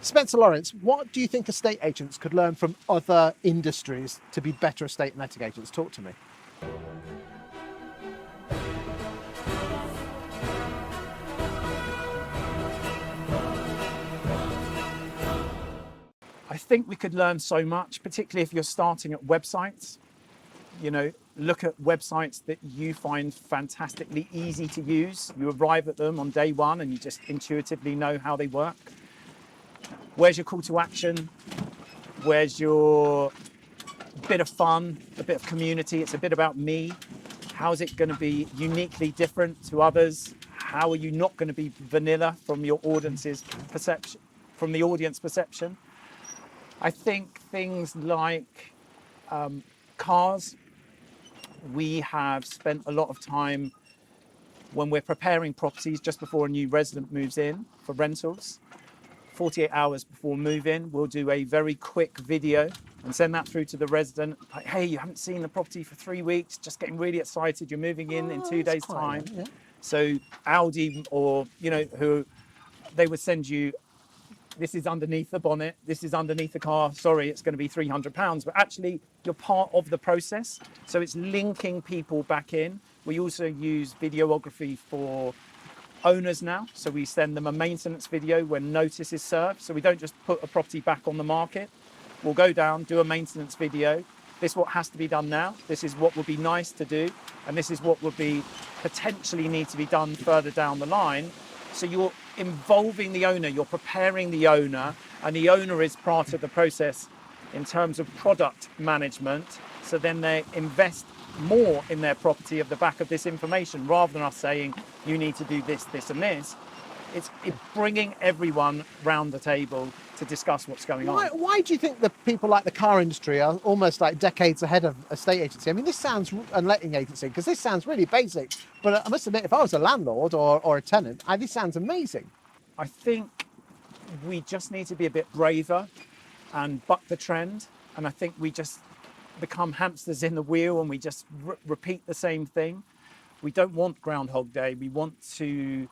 Spencer Lawrence, what do you think estate agents could learn from other industries to be better estate letting agents? Talk to me. I think we could learn so much, particularly if you're starting at websites. You know, look at websites that you find fantastically easy to use. You arrive at them on day one and you just intuitively know how they work. Where's your call to action? Where's your bit of fun, a bit of community? It's a bit about me. How is it going to be uniquely different to others? How are you not going to be vanilla from your audience's perception, from the audience perception? I think things like cars. We have spent a lot of time when we're preparing properties just before a new resident moves in for rentals. 48 hours before move-in, we'll do a very quick video and send that through to the resident. Like, hey, you haven't seen the property for 3 weeks, just getting really excited. You're moving in 2 days' time. Yeah. So Audi or, you know, who they would send you, this is underneath the bonnet, this is underneath the car, sorry, it's going to be £300, but actually you're part of the process. So it's linking people back in. We also use videography for owners now. So we send them a maintenance video when notice is served. So we don't just put a property back on the market. We'll go down, do a maintenance video. This is what has to be done now. This is what would be nice to do. And this is what would be potentially need to be done further down the line. So you're involving the owner, you're preparing the owner, and the owner is part of the process in terms of product management. So then they invest more in their property of the back of this information, rather than us saying, you need to do this, this, and this. It's bringing everyone round the table to discuss what's going on. Why do you think that people like the car industry are almost like decades ahead of estate agency? I mean, this sounds, and letting agency, because this sounds really basic, but I must admit, if I was a landlord or a tenant, this sounds amazing. I think we just need to be a bit braver and buck the trend. And I think we just become hamsters in the wheel and we just repeat the same thing. We don't want Groundhog Day. We want to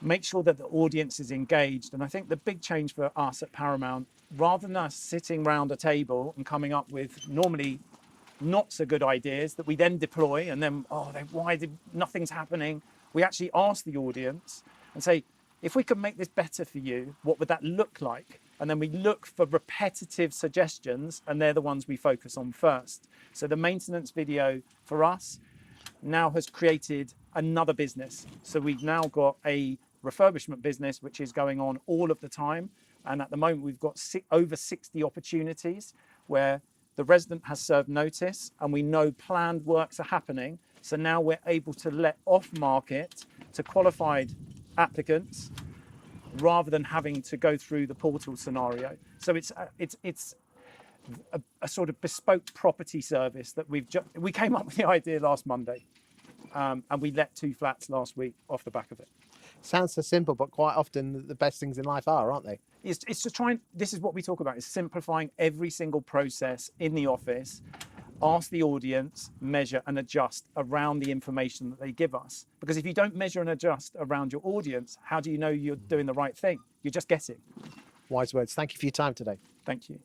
make sure that the audience is engaged. And I think the big change for us at Paramount, rather than us sitting around a table and coming up with normally not so good ideas that we then deploy and then, nothing's happening. We actually ask the audience and say, if we could make this better for you, what would that look like? And then we look for repetitive suggestions, and they're the ones we focus on first. So the maintenance video for us now has created another business. So we've now got a refurbishment business, which is going on all of the time. And at the moment, we've got over 60 opportunities where the resident has served notice and we know planned works are happening. So now we're able to let off market to qualified applicants rather than having to go through the portal scenario. So it's a sort of bespoke property service that we came up with the idea last Monday, and we let 2 flats last week off the back of it. Sounds so simple, but quite often the best things in life are, aren't they? It's to try and, this is what we talk about, is simplifying every single process in the office. Ask the audience, measure and adjust around the information that they give us. Because if you don't measure and adjust around your audience, how do you know you're doing the right thing? You're just guessing. Wise words. Thank you for your time today. Thank you.